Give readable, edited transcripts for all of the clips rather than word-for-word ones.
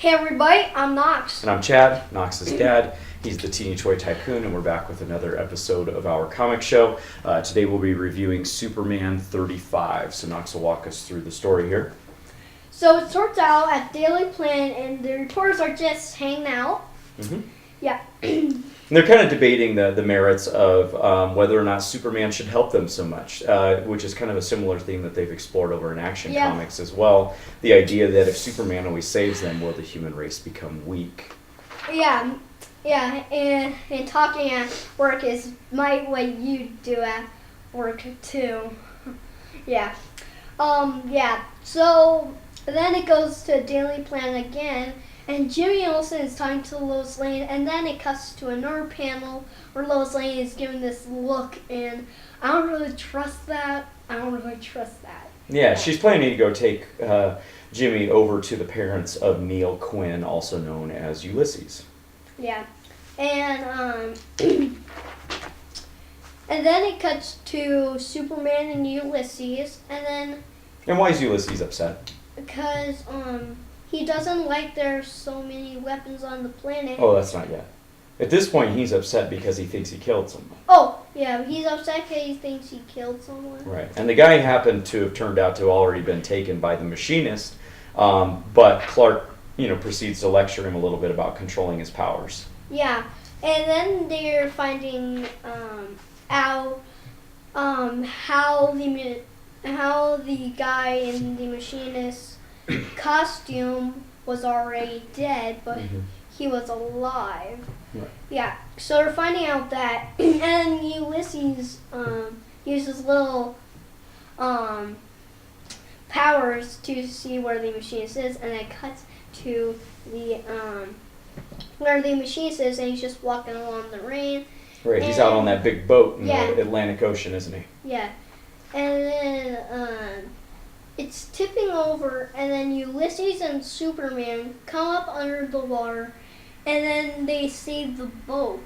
Hey everybody, I'm Knox. And I'm Chad, Knox's dad. He's the Teeny Toy Tycoon, and we're back with another episode of our comic show. Today we'll be reviewing Superman 35. So Knox will walk us through the story here. So it starts out at Daily Planet, and the reporters are just hanging out. Mm-hmm. Yeah. And they're kind of debating the merits of whether or not Superman should help them so much, which is kind of a similar theme that they've explored over in Action Comics as well. The idea that if Superman always saves them, will the human race become weak? Yeah, and talking at work is what you do at work too. Yeah. So then it goes to Daily Planet again. And Jimmy Olsen is talking to Lois Lane, and then it cuts to another panel where Lois Lane is giving this look, and I don't really trust that. Yeah, she's planning to go take Jimmy over to the parents of Neil Quinn, also known as Ulysses. Yeah, and and then it cuts to Superman and Ulysses, and why is Ulysses upset? Because he doesn't like there's so many weapons on the planet. Oh, that's not yet. At this point, he's upset because he thinks he killed someone. Oh, yeah, he's upset because he thinks he killed someone. Right, and the guy happened to have turned out to have already been taken by the machinist, but Clark, proceeds to lecture him a little bit about controlling his powers. Yeah, and then they're finding out how the guy in the machinist costume was already dead, but he was alive. Right. Yeah, so they're finding out that, and Ulysses uses little powers to see where the machinist is, and it cuts to the where the machinist is, and he's just walking along the rain. Right, he's out on that big boat in the Atlantic Ocean, isn't he? Yeah, and then it's tipping over, and then Ulysses and Superman come up under the water, and then they see the boat.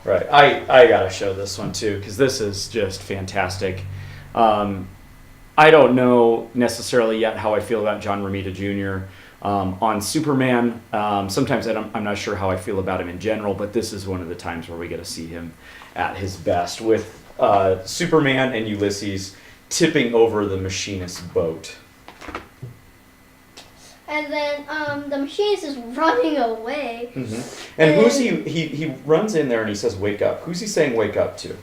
Right. I gotta show this one too, because this is just fantastic. I don't know necessarily yet how I feel about John Romita Jr. On Superman. Sometimes I'm not sure how I feel about him in general, but this is one of the times where we get to see him at his best with Superman and Ulysses tipping over the machinist's boat. And then the machinist is running away. Mm-hmm. And who's he runs in there and he says, "Wake up." Who's he saying wake up to?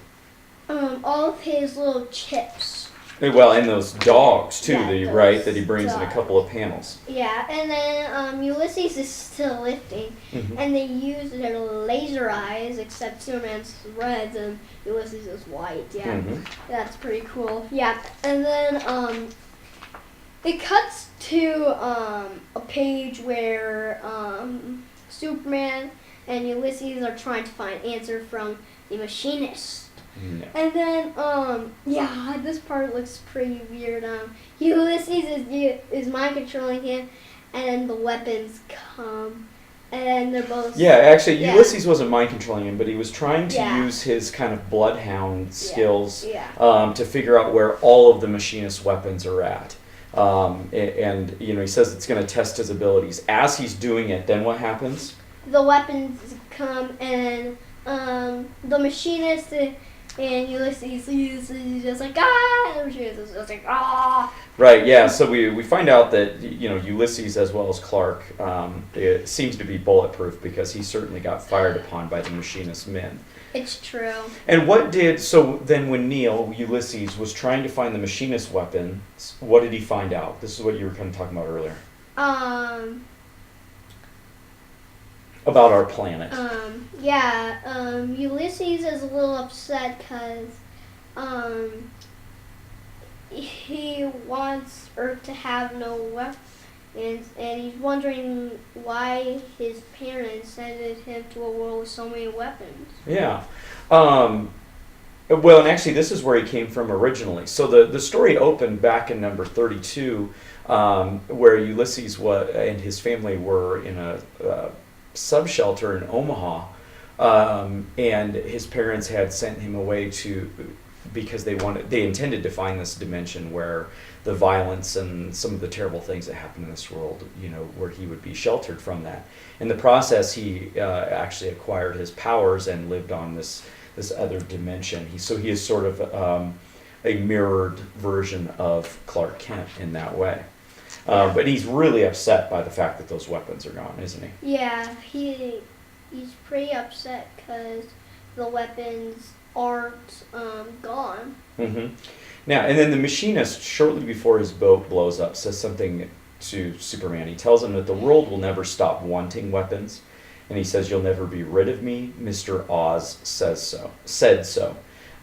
All of his little chips. Well, and those dogs too, Yeah, that he brings in a couple of panels. Yeah, and then Ulysses is still lifting, and they use their laser eyes, except Superman's red and Ulysses is white. Yeah, that's pretty cool. Yeah, and then it cuts to a page where Superman and Ulysses are trying to find answer from the machinist. No. And then, this part looks pretty weird. Ulysses is mind controlling him, and then the weapons come, and they're both. Yeah, actually, Ulysses wasn't mind controlling him, but he was trying to use his kind of bloodhound skills to figure out where all of the machinist's weapons are at. And he says it's going to test his abilities. As he's doing it, then what happens? The weapons come, and the machinist. And Ulysses is just like, ah! And she is just like, ah! Right, yeah, so we find out that, Ulysses as well as Clark it seems to be bulletproof because he certainly got fired upon by the machinist's men. It's true. And so then when Ulysses, was trying to find the machinist's weapons, what did he find out? This is what you were kind of talking about earlier. About our planet. Ulysses is a little upset because he wants Earth to have no weapons, and he's wondering why his parents sent him to a world with so many weapons. Yeah. Well, and actually this is where he came from originally. So the story opened back in number 32, where Ulysses and his family were in a sub-shelter in Omaha, and his parents had sent him away to because they intended to find this dimension where the violence and some of the terrible things that happen in this world, where he would be sheltered from that. In the process, he actually acquired his powers and lived on this other dimension. He is sort of a mirrored version of Clark Kent in that way. But he's really upset by the fact that those weapons are gone, isn't he? Yeah, he's pretty upset because the weapons aren't gone. Mm-hmm. Now, and then the machinist, shortly before his boat blows up, says something to Superman. He tells him that the world will never stop wanting weapons, and he says, "You'll never be rid of me. Mr. Oz said so."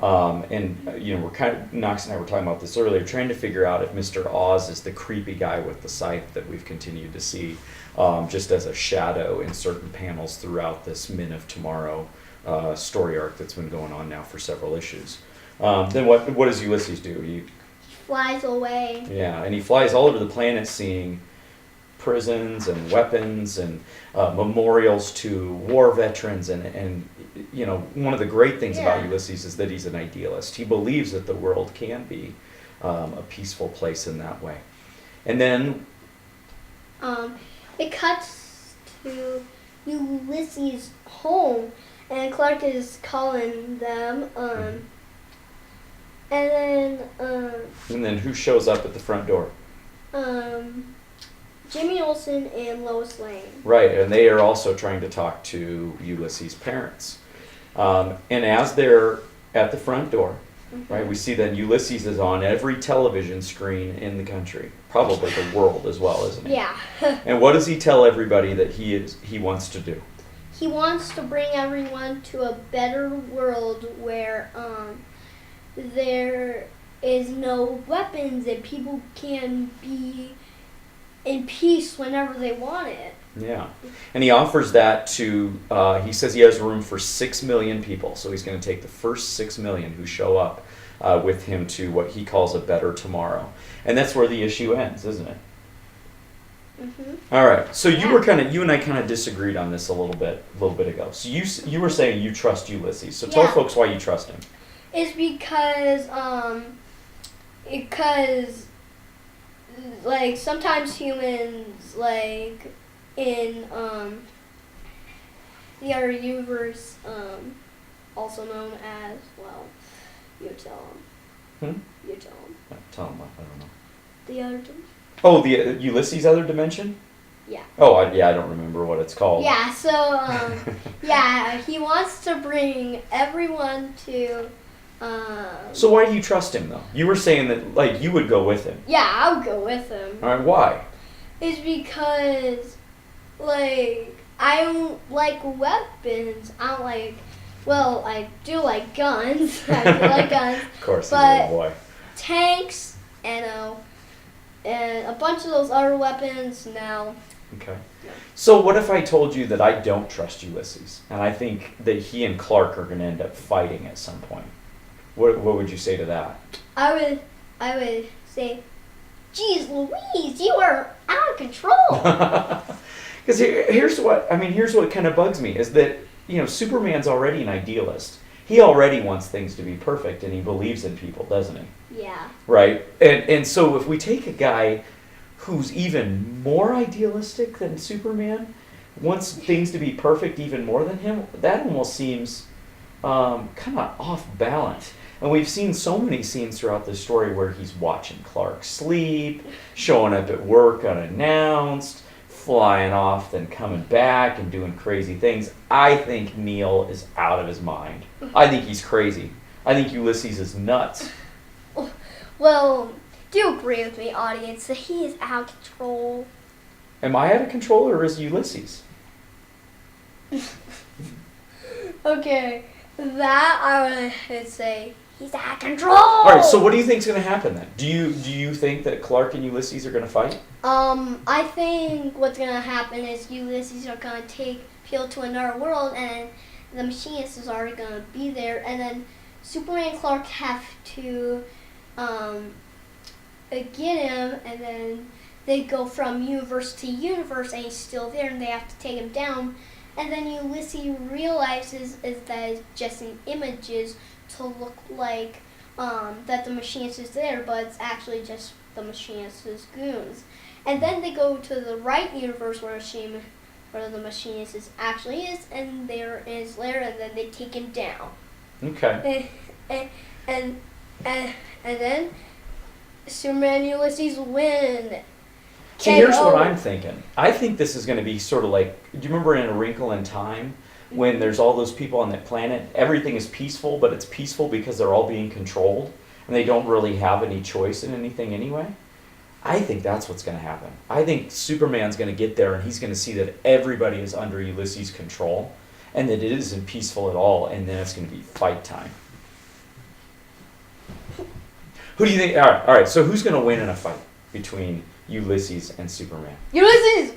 We're kind of, Knox and I were talking about this earlier, trying to figure out if Mr. Oz is the creepy guy with the scythe that we've continued to see just as a shadow in certain panels throughout this Men of Tomorrow story arc that's been going on now for several issues. Then what does Ulysses do? He flies away. Yeah, and he flies all over the planet seeing prisons and weapons and memorials to war veterans, and one of the great things about Ulysses is that he's an idealist. He believes that the world can be a peaceful place in that way. And then it cuts to Ulysses' home, and Clark is calling them. And then who shows up at the front door? Jimmy Olsen and Lois Lane. Right, and they are also trying to talk to Ulysses' parents. And as they're at the front door, right, we see that Ulysses is on every television screen in the country, probably the world as well, isn't he? Yeah. And what does he tell everybody that he wants to do? He wants to bring everyone to a better world where there is no weapons and people can be in peace whenever they want it. Yeah. And he offers that to, he says he has room for 6 million people, so he's going to take the first 6 million who show up with him to what he calls a better tomorrow. And that's where the issue ends, isn't it? Mm-hmm. All right. So you and I kind of disagreed on this a little bit ago. So you were saying you trust Ulysses. So tell folks why you trust him. It's because like sometimes humans, like in the other universe, also known as, well, you tell them. You tell them. Tell them what? I don't know. The other dimension. Oh, the Ulysses other dimension? Yeah. Oh, I don't remember what it's called. Yeah, so, he wants to bring everyone to... So why do you trust him, though? You were saying that, like, you would go with him. Yeah, I would go with him. All right, why? It's because, like, I don't like weapons. I don't like... Well, I do like guns. I do like guns. Of course, but he's a little boy. Tanks, and a bunch of those other weapons, no. Okay. So what if I told you that I don't trust Ulysses, and I think that he and Clark are going to end up fighting at some point? What would you say to that? I would say, "Geez, Louise, you are out of control." Because here's what kind of bugs me is that Superman's already an idealist. He already wants things to be perfect, and he believes in people, doesn't he? Yeah. Right. And so if we take a guy who's even more idealistic than Superman, wants things to be perfect even more than him, that almost seems kind of off balance. And we've seen so many scenes throughout this story where he's watching Clark sleep, showing up at work unannounced, flying off, then coming back and doing crazy things. I think Neil is out of his mind. I think he's crazy. I think Ulysses is nuts. Well, do you agree with me, audience, that he is out of control? Am I out of control, or is Ulysses? Okay, that I would say he's out of control. All right, so what do you think's going to happen then? Do you think that Clark and Ulysses are going to fight? I think what's going to happen is Ulysses are going to take people to another world, and the machinist is already going to be there, and then Superman and Clark have to get him, and then they go from universe to universe, and he's still there, and they have to take him down. And then Ulysses realizes that it's just in images to look like that the machinist is there, but it's actually just the machinist's goons. And then they go to the right universe where the machinist actually is, and there is lair, and then they take him down. Okay. And then Superman and Ulysses win. See, here's what I'm thinking. I think this is going to be sort of like, do you remember in A Wrinkle in Time when there's all those people on that planet? Everything is peaceful, but it's peaceful because they're all being controlled, and they don't really have any choice in anything anyway. I think that's what's going to happen. I think Superman's going to get there, and he's going to see that everybody is under Ulysses' control, and that it isn't peaceful at all, and then it's going to be fight time. Who do you think? All right. So who's going to win in a fight between Ulysses and Superman? Ulysses!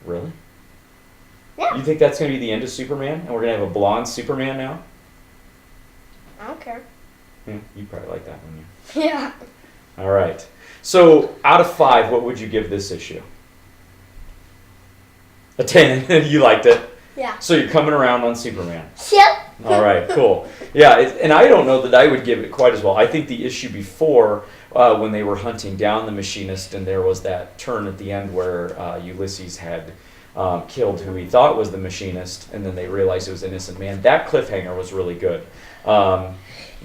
Really? Yeah. You think that's going to be the end of Superman, and we're going to have a blonde Superman now? I don't care. You'd probably like that, wouldn't you? Yeah. All right. So, out of 5, what would you give this issue? A 10. You liked it. Yeah. So you're coming around on Superman. Yep. All right, cool. Yeah, and I don't know that I would give it quite as well. I think the issue before, when they were hunting down the machinist, and there was that turn at the end where Ulysses had killed who he thought was the machinist, and then they realized it was an innocent man. That cliffhanger was really good.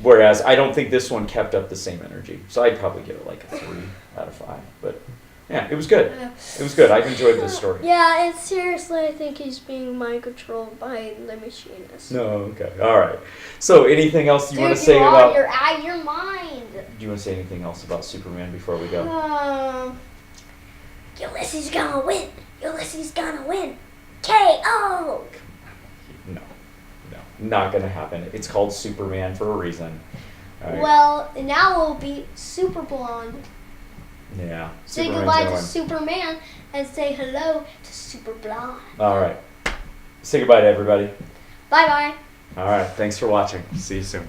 Whereas I don't think this one kept up the same energy. So I'd probably give it like a 3 out of 5. But yeah, it was good. It was good. I've enjoyed this story. Yeah, and seriously, I think he's being mind controlled by the machinist. No, okay. All right. So anything else you want to say about... You're out of your mind. Do you want to say anything else about Superman before we go? Ulysses gonna win. Ulysses gonna win. K.O. No. Not going to happen. It's called Superman for a reason. All right. Well, now we'll be Super Blonde. Yeah. Say Superman's goodbye gonna to win. Superman and say hello to Super Blonde. All right. Say goodbye to everybody. Bye-bye. All right. Thanks for watching. See you soon.